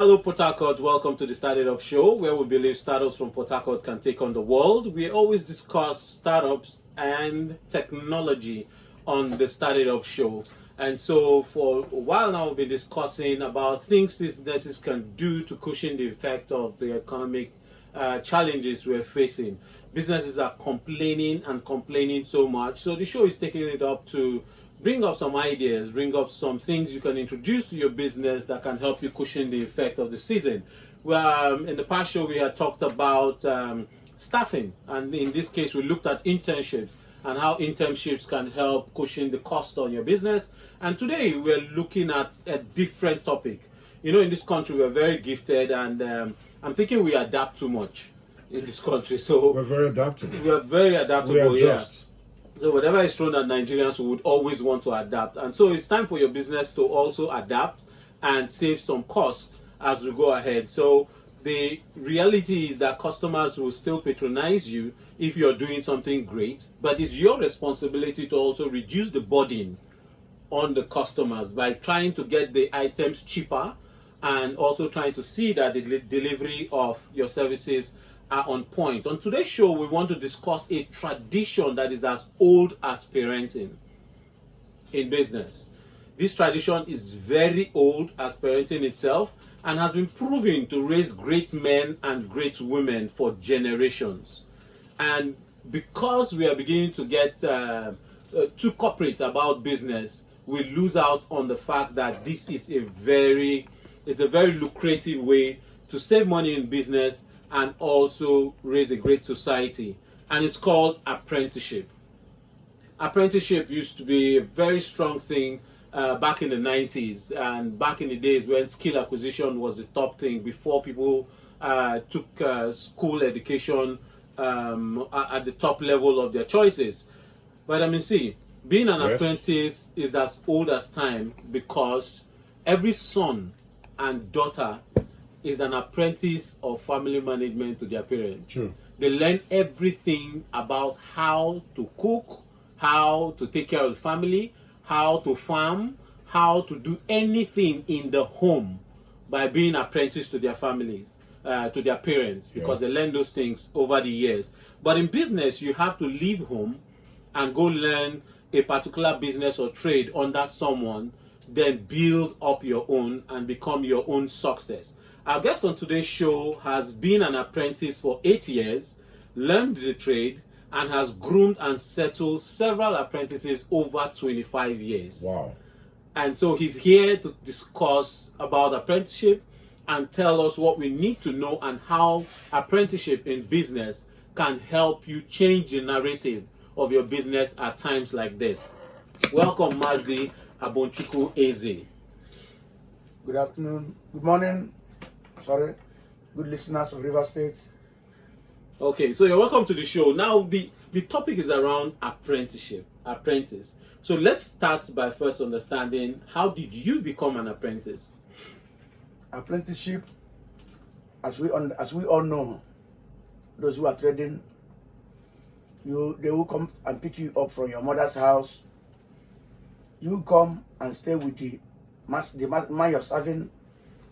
Hello, Port Harcourt. Welcome to the STARTITUP show, where we believe startups from Port Harcourt can take on the world. We always discuss startups and technology on the STARTITUP show. And so for a while now, we've been discussing about things businesses can do to cushion the effect of the economic challenges we're facing. Businesses are complaining so much. So the show is taking it up to bring up some ideas, bring up some things you can introduce to your business that can help you cushion the effect of the season. Well, in the past show, we had talked about staffing. And in this case, we looked at internships and how internships can help cushion the cost on your business. And today, we're looking at a different topic. You know, in this country, we're very gifted, and I'm thinking we adapt too much in this country. So we're very adaptable. We're very adaptable. We adjust. Yeah. So whatever is thrown at Nigerians, we would always want to adapt. And so it's time for your business to also adapt and save some costs as we go ahead. So the reality is that customers will still patronize you if you're doing something great, but it's your responsibility to also reduce the burden on the customers by trying to get the items cheaper and also trying to see that the delivery of your services are on point. On today's show, we want to discuss a tradition that is as old as parenting in business. This tradition is very old as parenting itself and has been proven to raise great men and great women for generations. And because we are beginning to get too corporate about business, we lose out on the fact that this is a very lucrative way to save money in business and also raise a great society. And it's called apprenticeship. Apprenticeship used to be a very strong thing back in the 90s and back in the days when skill acquisition was the top thing before people took school education at the top level of their choices. But I mean, see, being an apprentice is as old as time because every son and daughter is an apprentice of family management to their parents. True. They learn everything about how to cook, how to take care of the family, how to farm, how to do anything in the home by being apprenticed to their families, to their parents, because they learn those things over the years. But in business, you have to leave home and go learn a particular business or trade under someone, then build up your own and become your own success. Our guest on today's show has been an apprentice for 8 years, learned the trade, and has groomed and settled several apprentices over 25 years. Wow. And so he's here to discuss about apprenticeship and tell us what we need to know and how apprenticeship in business can help you change the narrative of your business at times like this. Welcome, Mazi Abonchuku Eze. Good afternoon. Good morning. Sorry. Good listeners of River State. Okay, so you're welcome to the show. Now, the topic is around apprenticeship, apprentice. So let's start by first understanding, how did you become an apprentice? Apprenticeship, as we all know, those who are trading, they will come and pick you up from your mother's house. You come and stay with the man you're serving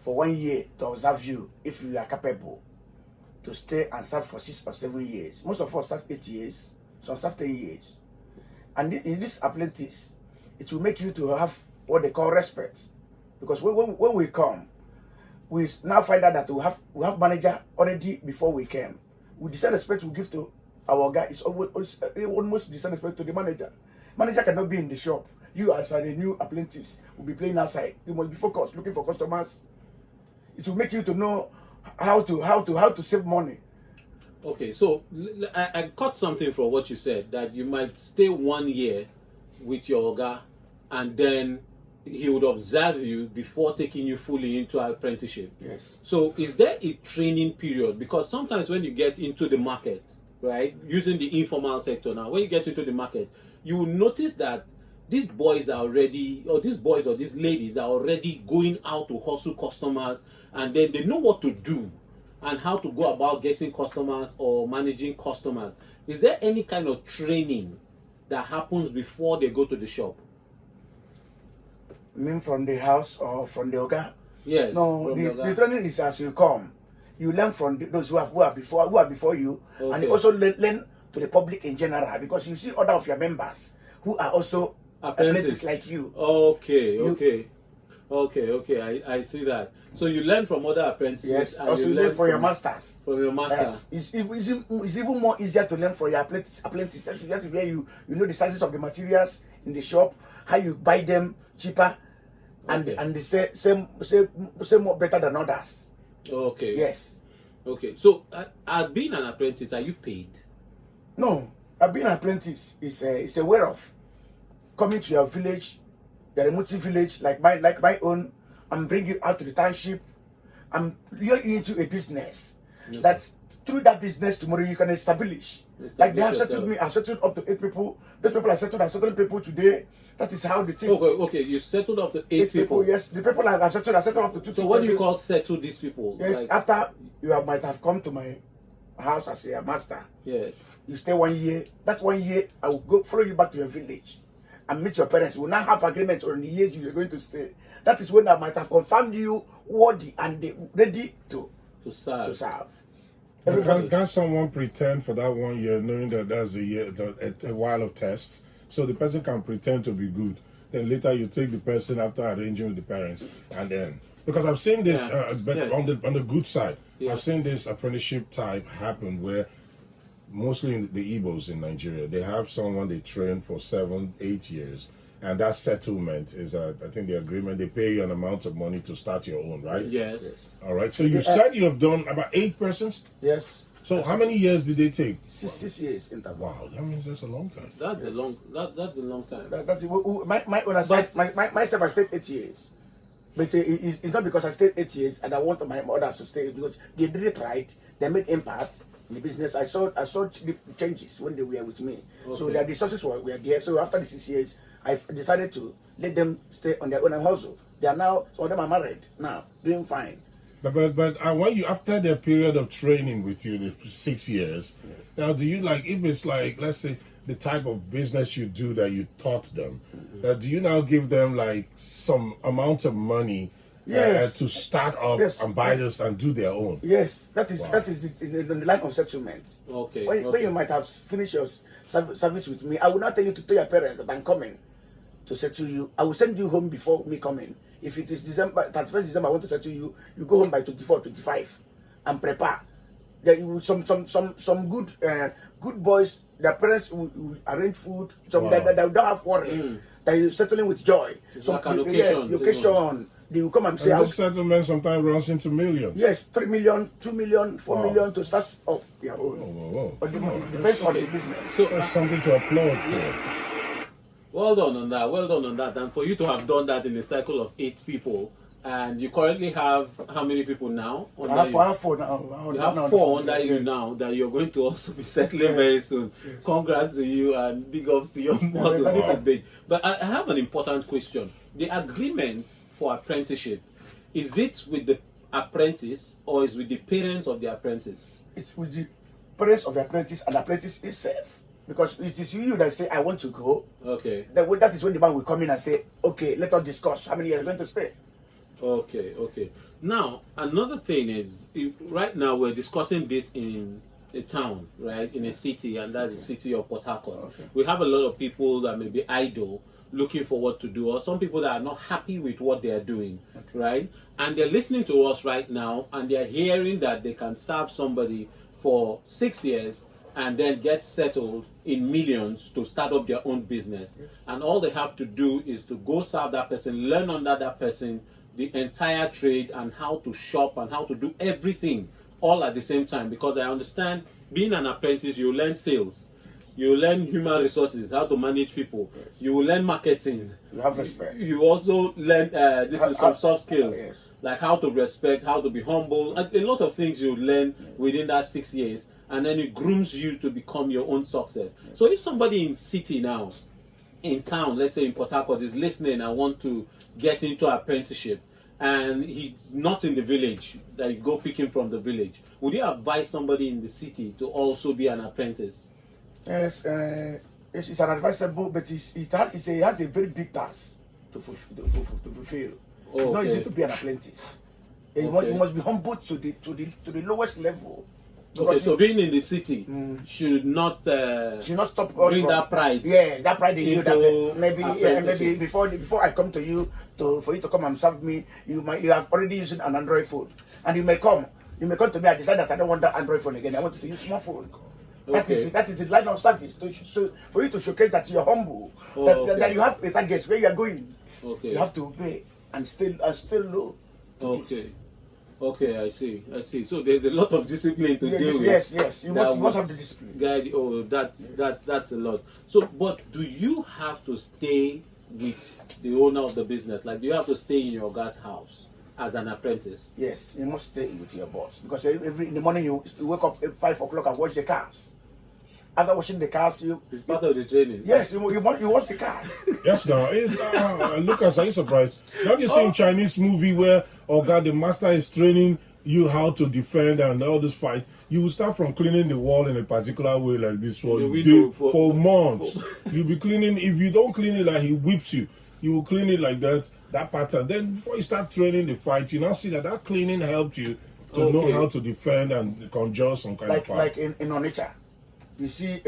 for 1 year to observe you if you are capable to stay and serve for 6 or 7 years. Most of us serve 8 years, some serve 10 years. And in this apprentice, it will make you to have what they call respect. Because when we come, we now find out that we have manager already before we came. The same respect we give to our guy is almost the same respect to the manager. Manager cannot be in the shop. You as a new apprentice will be playing outside. You must be focused, looking for customers. It will make you to know how to save money. Okay, so I caught something from what you said, that you might stay 1 year with your Oga and then he would observe you before taking you fully into apprenticeship. Yes. So is there a training period? Because sometimes when you get into the market, right, using the informal sector now, when you get into the market, you will notice that these boys or these ladies are already going out to hustle customers, and then they know what to do and how to go about getting customers or managing customers. Is there any kind of training that happens before they go to the shop? You mean from the house or from the Oga? Yes. No, from your the guy. training is as you come. You learn from those who are before you, and Okay. you also learn to the public in general, because you see other of your members who are also apprentices like you. Okay, okay. I see that. So you learn from other apprentices, Yes, and also you you learn learn from your masters. from your master. Yes, it's even more easier to learn from your apprentices. You have to where you know the sizes of the materials in the shop, how you buy them cheaper, and Okay. and they say more better than others. Okay. Yes. Okay. So, being an apprentice, are you paid? No, being an apprentice is a way of coming to your village, your remote village, like my own, and bring you out to the township, and you're into a business that through that business tomorrow you can establish. Like they have settled me, I settled up to 8 people. Those people I settled people today. That is how the thing. Okay. You settled up to 8 people. Yes, the people I settled up to 2. So, what do you call settle these people? Yes, Like, after might have come to my house as a master. yes. You stay 1 year. That's 1 year. I will go follow you back to your village and meet your parents. We will now have agreement on the years you are going to stay. That is when I might have confirmed you worthy and ready to serve. Can someone pretend for that 1 year, knowing that that's a while of tests, so the person can pretend to be good? Then later you take the person after arranging with the parents, and then because I've seen this, on the good side, I've seen this apprenticeship type happen where mostly in the Igbos in Nigeria, they have someone they train for 7-8 years, and that settlement is I think the agreement, they pay you an amount of money to start your own, right? Yes. All right. So you said you have done about 8 persons. Yes. So how many years did they take? 6 years interval. Wow, that means that's a long time. That's a long time. That's my own aside. Myself I stayed 8 years, but it's not because I stayed 8 years and I want my others to stay, because they really tried. They made impact in the business. I saw changes when they were with me. Okay. So their resources were there. So after the 6 years, I decided to let them stay on their own and hustle. They are now, some of them are married now, doing fine. But when you, after their period of training with you, the 6 years, now do you, like, if it's like, let's say the type of business you do that you taught them, do you now give them like some amount of money to start up and buy this and do their own? Yes, that is in the line of settlement. Okay. When you might have finished your service with me, I will not tell you to tell your parents that I'm coming to settle you. I will send you home before me coming. If it is December 31st December, I want to settle you, you go home by 24, 25 and prepare. There you some good boys, their parents will arrange food, some that don't have worry. That you're settling with joy. It's Some like a location. location. They will come and say, And this settlement sometimes runs into millions. yes, 3 million, 2 million, 4 million to start up your own. Whoa. But it depends on the business. So, That's something to applaud for. well done on that. And for you to have done that in a cycle of 8 people, and you currently have how many people now? I have 4 now. You have 4 under you now that you're going to also be settling very soon. Yes. Congrats to you and big ups to your mother. Wow. This is big. But I have an important question. The agreement for apprenticeship, is it with the apprentice or is with the parents of the apprentice? It's with the parents of the apprentice and the apprentice itself. Because it is you that say, I want to go. Okay. That is when the man will come in and say, okay, let us discuss how many years you're going to stay. Okay. Now, another thing is, right now we're discussing this in a town, right? In a city, and that's the city of Port Harcourt. Okay. We have a lot of people that may be idle, looking for what to do, or some people that are not happy with what they are doing, right? And they're listening to us right now, and they're hearing that they can serve somebody for 6 years and then get settled in millions to start up their own business. Yes. And all they have to do is to go serve that person, learn under that person the entire trade and how to shop and how to do everything all at the same time. Because I understand, being an apprentice, you learn sales, you learn human resources, how to manage people, you will learn marketing, You have respect. you also learn some soft skills, yes. like how to respect, how to be humble, and a lot of things you learn within that 6 years, and then it grooms you to become your own success. So if somebody in city now, in town, let's say in Port Harcourt, is listening and want to get into apprenticeship, and he's not in the village, that you go pick him from the village, would you advise somebody in the city to also be an apprentice? Yes, it's an advisable, but it has a very big task to fulfill. It's not easy Okay. to be an apprentice. Okay. You must be humble to the lowest level. Okay, Because so being in the city should not should not stop us bring from that pride. Yeah, that pride in you. That into maybe apprenticeship. before I come to you for you to come and serve me, you have already using an Android phone, and you may come to me. I decide that I don't want that Android phone again. I want you to use small phone. Okay. That is the line of service for you to showcase that you're humble, that you have a target where you are going. Okay. You have to obey and still low. To this. Okay, I see. So there's a lot of discipline to deal with. Yes. You must have the discipline. Guide. Oh, that's a lot. So, but do you have to stay with the owner of the business? Like, do you have to stay in your guy's house as an apprentice? Yes, you must stay with your boss because in the morning you wake up at 5 o'clock and wash the cars. After washing the cars, It's part of the training. Yes, you wash the cars. Yes, now. Lucas, are you surprised? Don't you see in Chinese movie where, the master is training you how to defend and all this fight? You will start from cleaning the wall in a particular way like this for months. You'll be cleaning. If you don't clean it like he whips you, you will clean it like that pattern. Then before you start training the fight, you now see that cleaning helped you to know how to defend and conjure some kind of fight. Like in our nature. You see,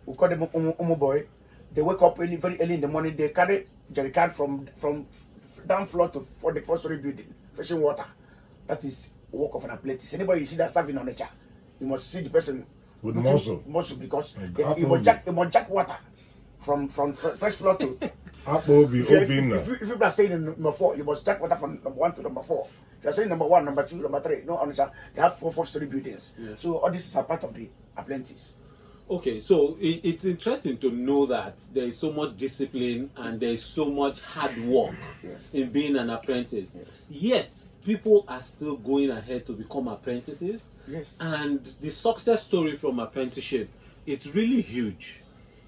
we call them umu boy. They wake up very early in the morning. They carry jerry can from down floor for the 4-story building, fetching water. That is work of an apprentice. Anybody you see that serving on nature, you must see the person with muscle because he must jack water from first floor to. If you are saying number 4, you must jack water from number 1 to number 4. If you are saying number 1, number 2, number 3, no, they have 4-story buildings. Yeah. So all this is a part of the apprentice. Okay, so it's interesting to know that there is so much discipline and there is so much hard work in being an apprentice. Yet, people are still going ahead to become apprentices. Yes. And the success story from apprenticeship, it's really huge.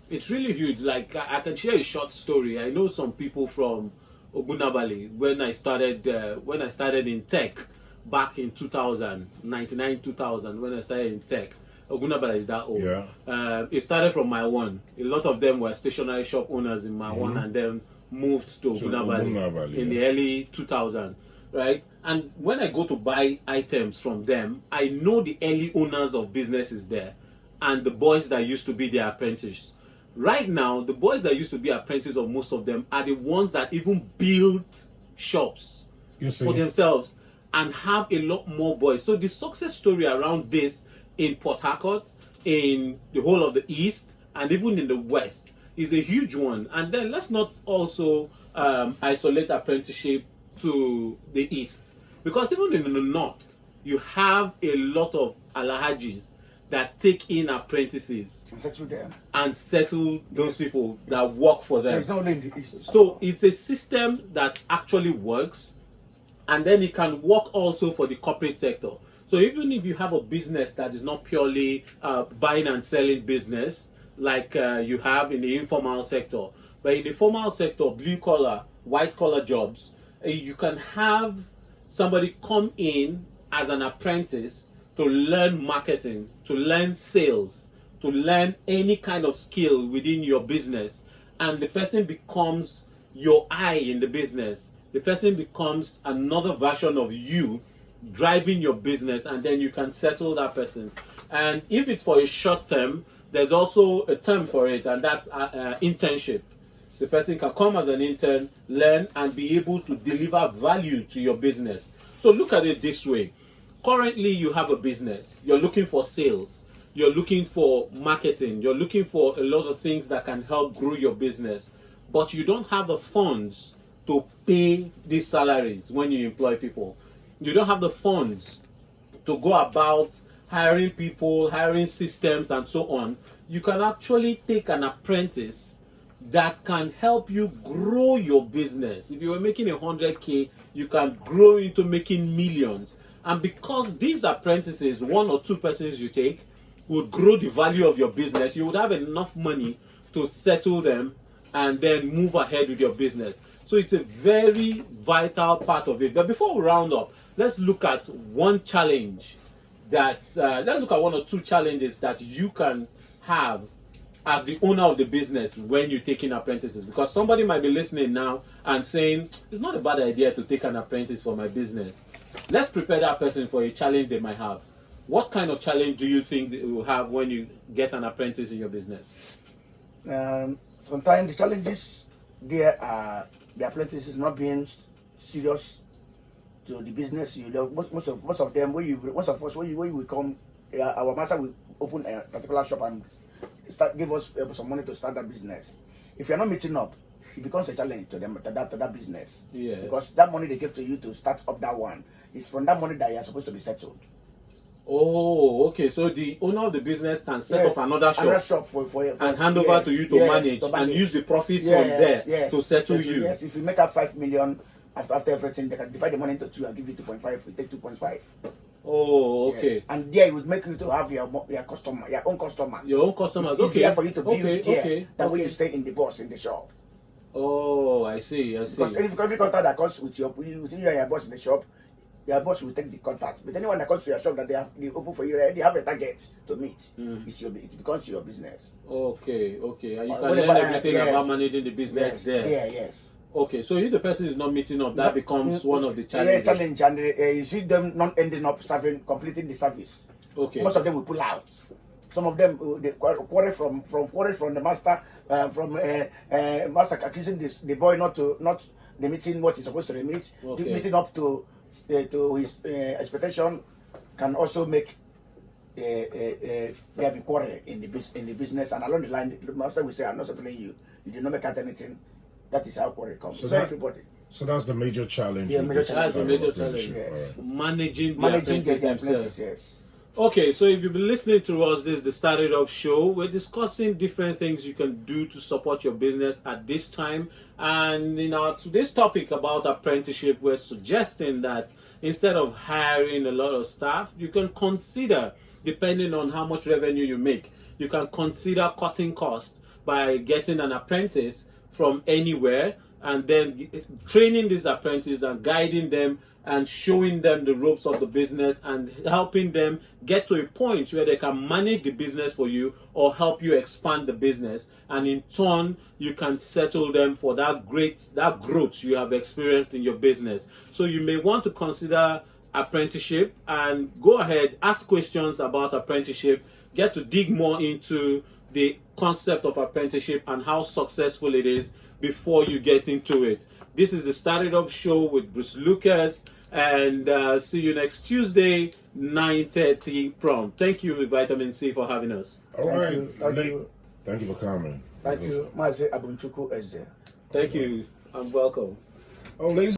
It's really huge. Like, I can share a short story. I know some people from Ogunabali when I started in tech back in 2000, 2000, when I started in tech. Ogunabali is that old. Yeah. It started from my one. A lot of them were stationery shop owners in my one, and then moved to Ogunabali in the early 2000s, right? And when I go to buy items from them, I know the early owners of businesses there, and the boys that used to be their apprentices. Right now, the boys that used to be apprentices of most of them are the ones that even built shops for themselves and have a lot more boys. So the success story around this in Port Harcourt, in the whole of the East, and even in the West is a huge one. And then let's not also isolate apprenticeship to the East. Because even in the North, you have a lot of alhajis that take in apprentices and settle those people that work for them. It's not only in the East. So it's a system that actually works, and then it can work also for the corporate sector. So even if you have a business that is not purely buying and selling business, like you have in the informal sector, but in the formal sector, blue collar, white collar jobs, you can have somebody come in as an apprentice to learn marketing, to learn sales, to learn any kind of skill within your business, and the person becomes your eye in the business. The person becomes another version of you driving your business, and then you can settle that person. And if it's for a short term, there's also a term for it, and that's internship. The person can come as an intern, learn, and be able to deliver value to your business. So look at it this way. Currently, you have a business. You're looking for sales. You're looking for marketing. You're looking for a lot of things that can help grow your business. But you don't have the funds to pay these salaries when you employ people. You don't have the funds to go about hiring people, hiring systems, and so on. You can actually take an apprentice that can help you grow your business. If you were making 100K, you can grow into making millions. And because these apprentices, 1 or 2 persons you take, would grow the value of your business, you would have enough money to settle them and then move ahead with your business. So it's a very vital part of it. But before we round up, let's look at one challenge let's look at 1 or 2 challenges that you can have as the owner of the business when you take in apprentices? Because somebody might be listening now and saying, it's not a bad idea to take an apprentice for my business. Let's prepare that person for a challenge they might have. What kind of challenge do you think they will have when you get an apprentice in your business? Sometimes the challenges there are the apprentices not being serious to the business. You know, most of them, when we come, our master will open a particular shop and give us some money to start that business. If you're not meeting up, it becomes a challenge to them to that business. Yeah. Because that money they give to you to start up that one is from that money that you're supposed to be settled. Oh, okay. So the owner of the business can set up another shop for and hand over to you to manage and use the profits from there to settle you. Yes, if you make up 5 million after everything, they can divide the money into 2 and give you 2.5. We take 2.5. Oh, okay. Yes. And there it would make you to have your customer, your own customer. Your own customers. It's easier for you to build okay. Than when you stay in the shop. Oh, I see. Because every contact that comes with you and your boss in the shop, your boss will take the contact. But anyone that comes to your shop that they open for you, they have a target to meet. It becomes your business. Okay. And you can learn everything about managing the business there. Yeah, yes. Okay, so if the person is not meeting up, that becomes one of the challenges. Yeah, challenge, and you see them not ending up completing the service. Okay. Most of them will pull out. Some of them they quarrel from the master, master accusing the boy not the meeting what he's supposed to meet. Okay. The meeting up to his expectation can also make there be quarrel in the business, and along the line the master will say, "I'm not settling you. You did not make out anything." That is how quarrel comes. So everybody. So that's the major challenge. Yeah, with That's the major challenge. Yes. Managing the the themselves. yes. Okay, so if you've been listening to us, this is the STARTITUP show. We're discussing different things you can do to support your business at this time. And in our today's topic about apprenticeship, we're suggesting that instead of hiring a lot of staff, you can consider, depending on how much revenue you make, you can consider cutting costs by getting an apprentice from anywhere and then training these apprentices and guiding them and showing them the ropes of the business and helping them get to a point where they can manage the business for you or help you expand the business, and in turn you can settle them for that growth you have experienced in your business. So you may want to consider apprenticeship and go ahead, ask questions about apprenticeship, get to dig more into the concept of apprenticeship and how successful it is before you get into it. This is the STARTITUP show with Bruce Lucas, and see you next Tuesday, 9:30 prompt. Thank you, Vitamin C, for having us. All right. Thank you for coming. Thank you, Mazi Abunchuku Eze. Thank you, and welcome. Oh, ladies